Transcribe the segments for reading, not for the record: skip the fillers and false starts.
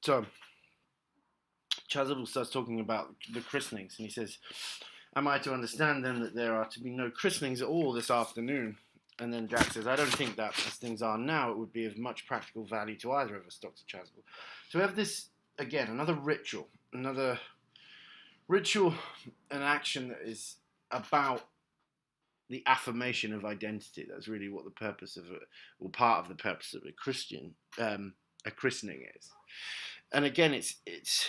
So Chasuble starts talking about the christenings, and he says, "Am I to understand then that there are to be no christenings at all this afternoon?" And then Jack says, "I don't think that, as things are now, it would be of much practical value to either of us, Dr. Chasuble." So we have this, again, another ritual and action that is about the affirmation of identity. That's really what the purpose of it, or part of the purpose of a christening is. And again, it's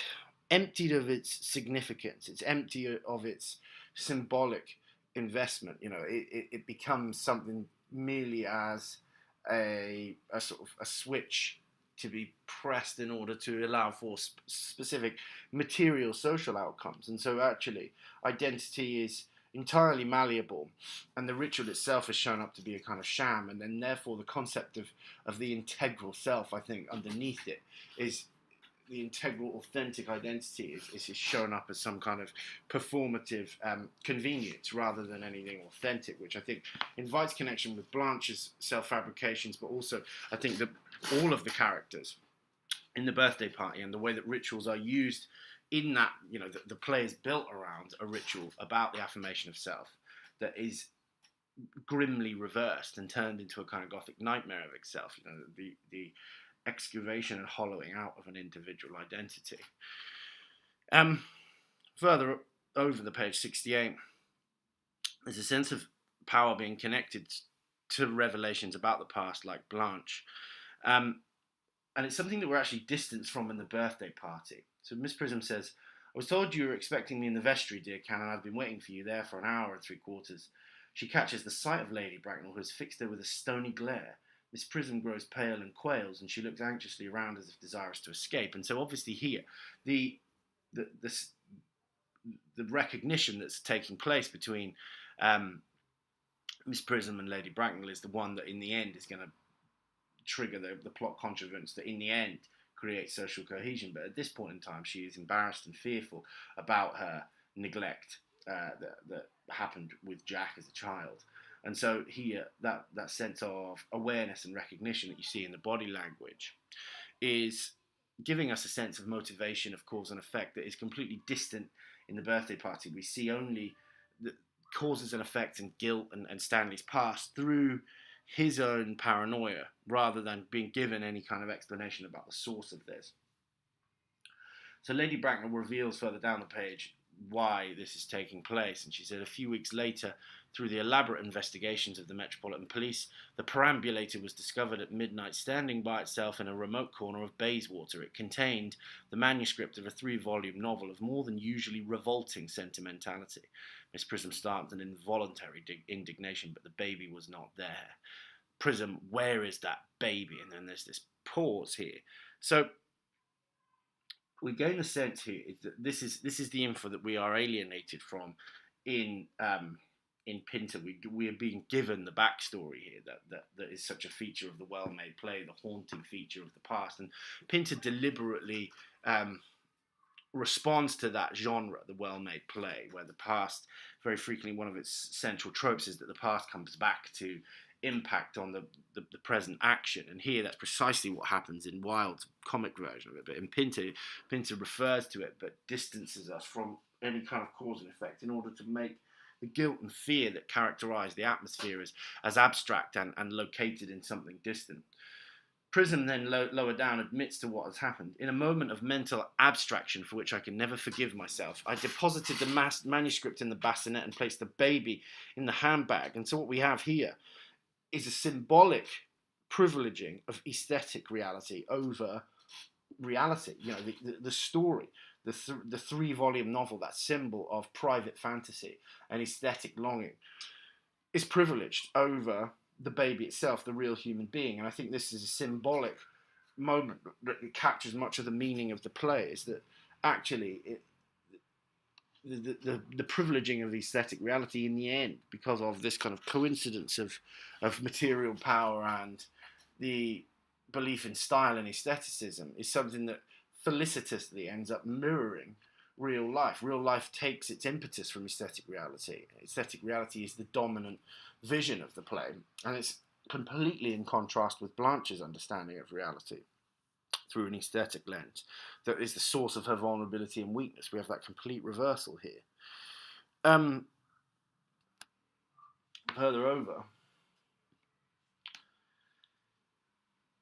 emptied of its significance. It's empty of its symbolic investment. It becomes something merely as a sort of a switch to be pressed in order to allow for specific material social outcomes. And so actually identity is entirely malleable, and the ritual itself has shown up to be a kind of sham, and then therefore the concept of the integral self, I think, underneath it is the integral authentic identity is shown up as some kind of performative convenience rather than anything authentic, which I think invites connection with Blanche's self-fabrications, but also I think that all of the characters in the birthday party and the way that rituals are used in that, the play is built around a ritual about the affirmation of self that is grimly reversed and turned into a kind of gothic nightmare of itself. The excavation and hollowing out of an individual identity. Further over the page 68, there's a sense of power being connected to revelations about the past, like Blanche. And it's something that we're actually distanced from in the birthday party. So Miss Prism says, "I was told you were expecting me in the vestry, dear Canon. I've been waiting for you there for an hour and 3/4. She catches the sight of Lady Bracknell, who has fixed her with a stony glare. Miss Prism grows pale and quails, and she looks anxiously around as if desirous to escape." And so obviously here, the recognition that's taking place between Miss Prism and Lady Bracknell is the one that in the end is going to trigger the plot contrivance that in the end creates social cohesion. But at this point in time, she is embarrassed and fearful about her neglect that happened with Jack as a child. And so here, that sense of awareness and recognition that you see in the body language is giving us a sense of motivation, of cause and effect, that is completely distant in the birthday party. We see only the causes and effects and guilt and Stanley's past through his own paranoia, rather than being given any kind of explanation about the source of this. So Lady Bracknell reveals further down the page why this is taking place, and she said, "A few weeks later, through the elaborate investigations of the Metropolitan Police, the perambulator was discovered at midnight standing by itself in a remote corner of Bayswater. It contained the manuscript of a 3-volume novel of more than usually revolting sentimentality." Miss Prism started an involuntary indignation, but the baby was not there. Prism, where is that baby? And then there's this pause here. So we gain the sense here that this is the info that we are alienated from in Pinter. We are being given the backstory here that is such a feature of the well-made play, the haunting feature of the past. And Pinter deliberately responds to that genre, the well-made play, where the past, very frequently one of its central tropes is that the past comes back to impact on the present action. And here that's precisely what happens in Wilde's comic version of it. But in Pinter refers to it but distances us from any kind of cause and effect in order to make the guilt and fear that characterize the atmosphere as abstract and located in something distant. Prism then lower down admits to what has happened. "In a moment of mental abstraction for which I can never forgive myself, I deposited the manuscript in the bassinet and placed the baby in the handbag." And so what we have here is a symbolic privileging of aesthetic reality over reality. The story, the 3-volume novel, that symbol of private fantasy and aesthetic longing, is privileged over the baby itself, the real human being. And I think this is a symbolic moment that captures much of the meaning of the play, is that actually the privileging of aesthetic reality in the end, because of this kind of coincidence of material power and the belief in style and aestheticism, is something that felicitously ends up mirroring real life. Real life takes its impetus from aesthetic reality. Aesthetic reality is the dominant vision of the play, and it's completely in contrast with Blanche's understanding of reality. through an aesthetic lens that is the source of her vulnerability and weakness. We have that complete reversal here. Further over,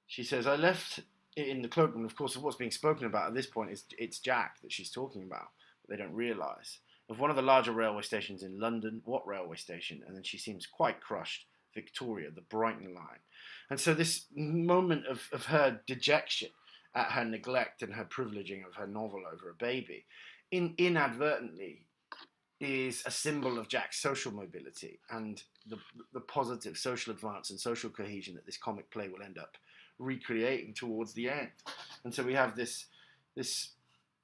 she says, I left it in the cloakroom. Of course, what's being spoken about at this point is it's Jack that she's talking about, but they don't realise. Of one of the larger railway stations in London. What railway station? And then she seems quite crushed. Victoria, the Brighton line. And so this moment of her dejection at her neglect and her privileging of her novel over a baby, inadvertently is a symbol of Jack's social mobility and the positive social advance and social cohesion that this comic play will end up recreating towards the end. And so we have this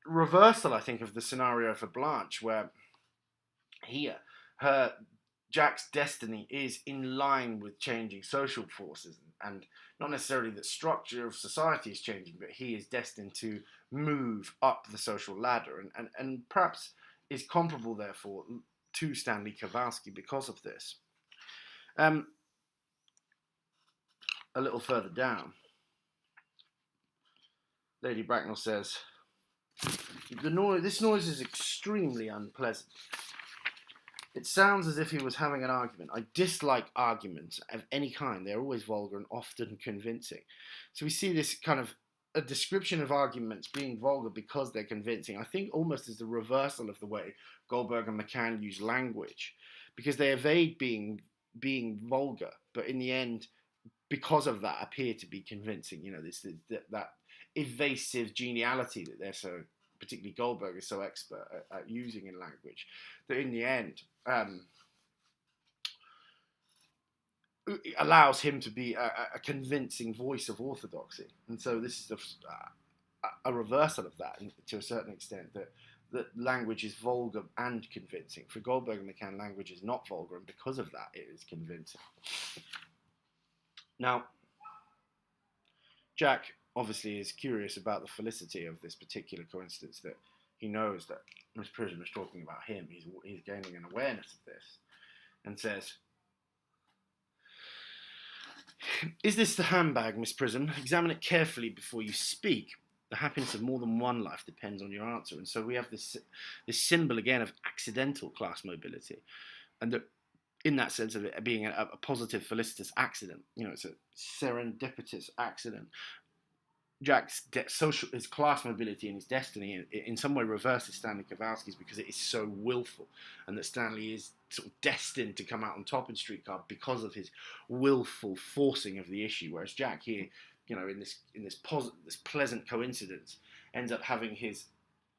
reversal, I think, of the scenario for Blanche, where here Jack's destiny is in line with changing social forces, and not necessarily the structure of society is changing, but he is destined to move up the social ladder, and perhaps is comparable, therefore, to Stanley Kowalski because of this. A little further down, Lady Bracknell says, this noise is extremely unpleasant. It sounds as if he was having an argument. I dislike arguments of any kind. They're always vulgar and often convincing. So we see this kind of a description of arguments being vulgar because they're convincing. I think almost as the reversal of the way Goldberg and McCann use language, because they evade being vulgar, but in the end, because of that, appear to be convincing. You know, that evasive geniality that they're so, particularly Goldberg, is so expert at using in language, that in the end allows him to be a convincing voice of orthodoxy. And so this is a reversal of that, to a certain extent, that language is vulgar and convincing. For Goldberg and McCann, language is not vulgar, and because of that, it is convincing. Now, Jack obviously is curious about the felicity of this particular coincidence, that he knows that Miss Prism is talking about him. He's gaining an awareness of this, and says, is this the handbag, Miss Prism? Examine it carefully before you speak. The happiness of more than one life depends on your answer. And so we have this symbol again of accidental class mobility, and that in that sense of it being a positive, felicitous accident. You know, it's a serendipitous accident. Jack's his class mobility and his destiny in some way reverses Stanley Kowalski's, because it is so willful, and that Stanley is sort of destined to come out on top in Streetcar because of his willful forcing of the issue, whereas Jack here, you know, in this pleasant coincidence, ends up having his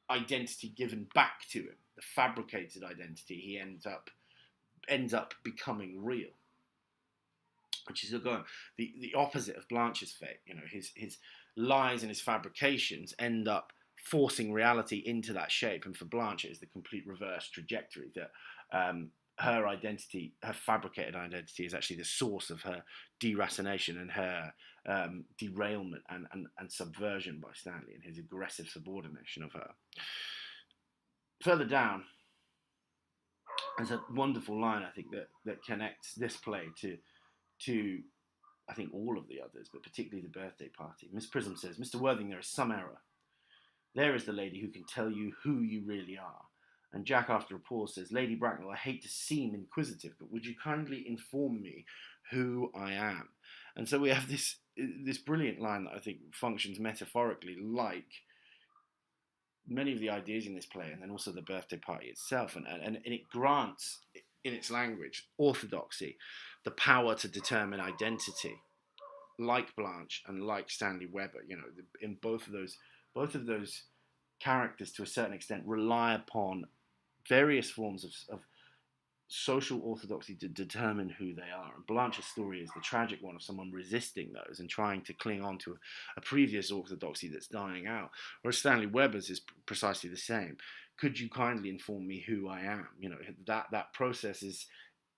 identity given back to him, the fabricated identity. He ends up becoming real, which is the opposite of Blanche's fate. You know, his lies and his fabrications end up forcing reality into that shape, and for Blanche it is the complete reverse trajectory, that her identity, her fabricated identity, is actually the source of her deracination and her derailment and subversion by Stanley and his aggressive subordination of her. Further down, there's a wonderful line, I think, that connects this play to I think all of the others, but particularly the birthday party. Miss Prism says, Mr. Worthing, there is some error. There is the lady who can tell you who you really are. And Jack, after a pause, says, Lady Bracknell, I hate to seem inquisitive, but would you kindly inform me who I am? And so we have this brilliant line that I think functions metaphorically like many of the ideas in this play, and then also the birthday party itself. And it grants, in its language, orthodoxy, the power to determine identity, like Blanche and like Stanley Weber. You know, in both of those characters, to a certain extent, rely upon various forms of social orthodoxy to determine who they are. And Blanche's story is the tragic one of someone resisting those and trying to cling on to a previous orthodoxy that's dying out. Whereas Stanley Weber's is precisely the same. Could you kindly inform me who I am? You know, that process is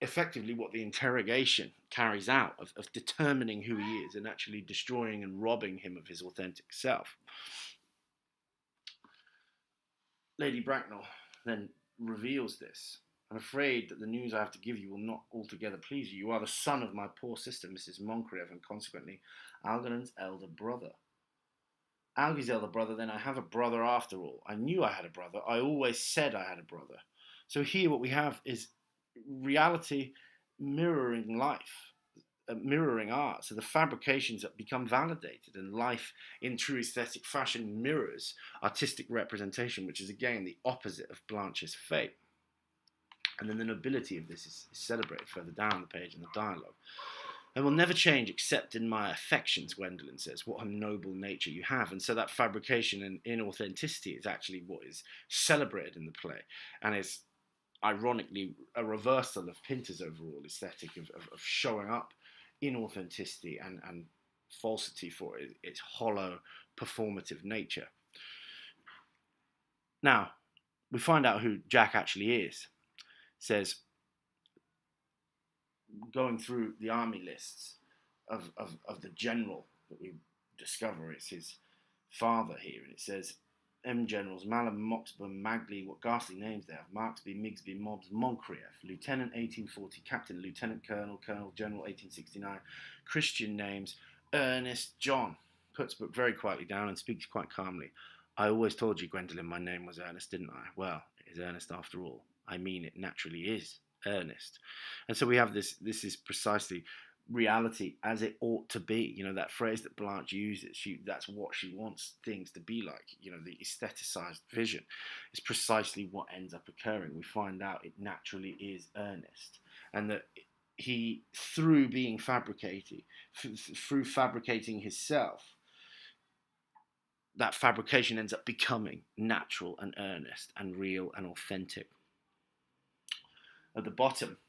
effectively what the interrogation carries out, of determining who he is and actually destroying and robbing him of his authentic self. Lady Bracknell then reveals this. I'm afraid that the news I have to give you will not altogether please you. You are the son of my poor sister, Mrs. Moncrieff, and consequently Algernon's elder brother. Algy's elder brother, then I have a brother after all. I knew I had a brother. I always said I had a brother. So here what we have is reality mirroring life, mirroring art. So the fabrications that become validated, and life in true aesthetic fashion mirrors artistic representation, which is again the opposite of Blanche's fate. And then the nobility of this is celebrated further down the page in the dialogue. "I will never change except in my affections," Gwendolen says. "What a noble nature you have." And so that fabrication and inauthenticity is actually what is celebrated in the play, and is ironically a reversal of Pinter's overall aesthetic of showing up inauthenticity and falsity for its hollow performative nature. Now, we find out who Jack actually is. Says, going through the army lists of the general that we discover, it's his father here, and it says M generals Mallam, Moxburn, Magley, what ghastly names they have: Marksby, Migsby, Mobbs, Moncrieff, Lieutenant 1840, Captain, Lieutenant Colonel, Colonel General 1869, Christian names: Ernest, John. Puts book very quietly down and speaks quite calmly. "I always told you, Gwendolen, my name was Ernest, didn't I? Well, it is Ernest after all. I mean, it naturally is Ernest." And so we have this is precisely reality as it ought to be. You know, that phrase that Blanche uses, that's what she wants things to be like. You know, the aestheticized vision is precisely what ends up occurring. We find out it naturally is Ernest, and that he, through being fabricated, through fabricating himself, that fabrication ends up becoming natural and earnest and real and authentic. At the bottom,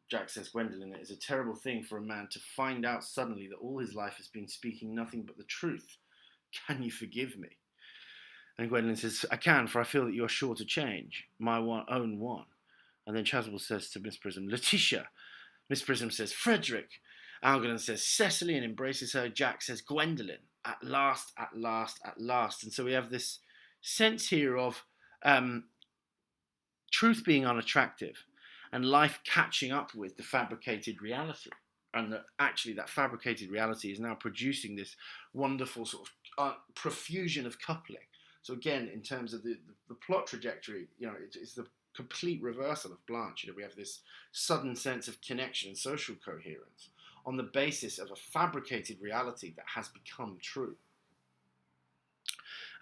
Jack says, "Gwendolen, it is a terrible thing for a man to find out suddenly that all his life has been speaking nothing but the truth. Can you forgive me?" And Gwendolen says, "I can, for I feel that you are sure to change, my own one." And then Chasuble says to Miss Prism, "Letitia." Miss Prism says, "Frederick." Algernon says, "Cecily," and embraces her. Jack says, "Gwendolen, at last, at last, at last." And so we have this sense here of truth being unattractive and life catching up with the fabricated reality. And that actually that fabricated reality is now producing this wonderful sort of profusion of coupling. So again, in terms of the plot trajectory, you know, it's the complete reversal of Blanche. You know, we have this sudden sense of connection and social coherence on the basis of a fabricated reality that has become true.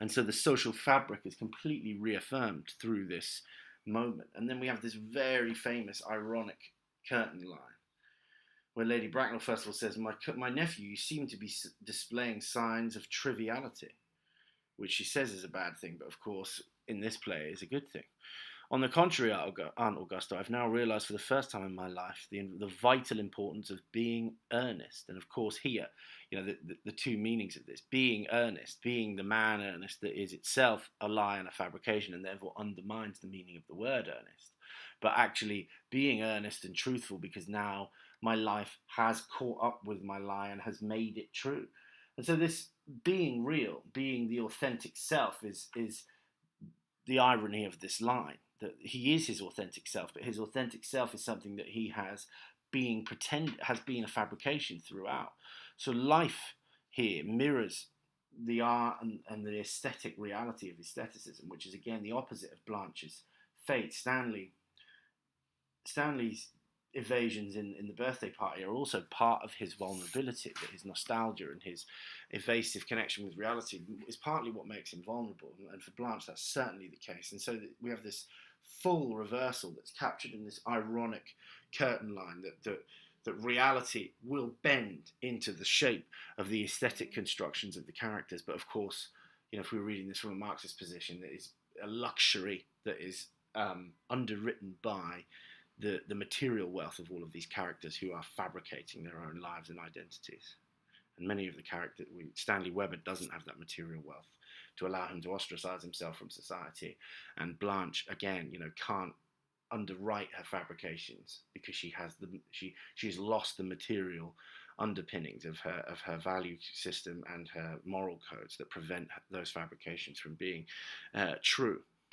And so the social fabric is completely reaffirmed through this moment. And then we have this very famous ironic curtain line where Lady Bracknell first of all says, my nephew, you seem to be displaying signs of triviality," which she says is a bad thing, but of course in this play is a good thing. "On the contrary, Aunt Augusta, I've now realised for the first time in my life the vital importance of being earnest." And of course here, you know, the two meanings of this: being earnest, being the man earnest that is itself a lie and a fabrication and therefore undermines the meaning of the word earnest, but actually being earnest and truthful because now my life has caught up with my lie and has made it true. And so this being real, being the authentic self is the irony of this line, that he is his authentic self, but his authentic self is something that he has been a fabrication throughout. So life here mirrors the art and the aesthetic reality of aestheticism, which is again the opposite of Blanche's fate. Stanley's evasions in the birthday party are also part of his vulnerability, that his nostalgia and his evasive connection with reality is partly what makes him vulnerable. And for Blanche, that's certainly the case. And so we have this full reversal that's captured in this ironic curtain line that reality will bend into the shape of the aesthetic constructions of the characters. But of course, you know, if we were reading this from a Marxist position, that is a luxury that is underwritten by the material wealth of all of these characters who are fabricating their own lives and identities. And many of the characters, Stanley Weber doesn't have that material wealth to allow him to ostracize himself from society. And Blanche, again, you know, can't underwrite her fabrications because she has lost the material underpinnings of her value system and her moral codes that prevent those fabrications from being true.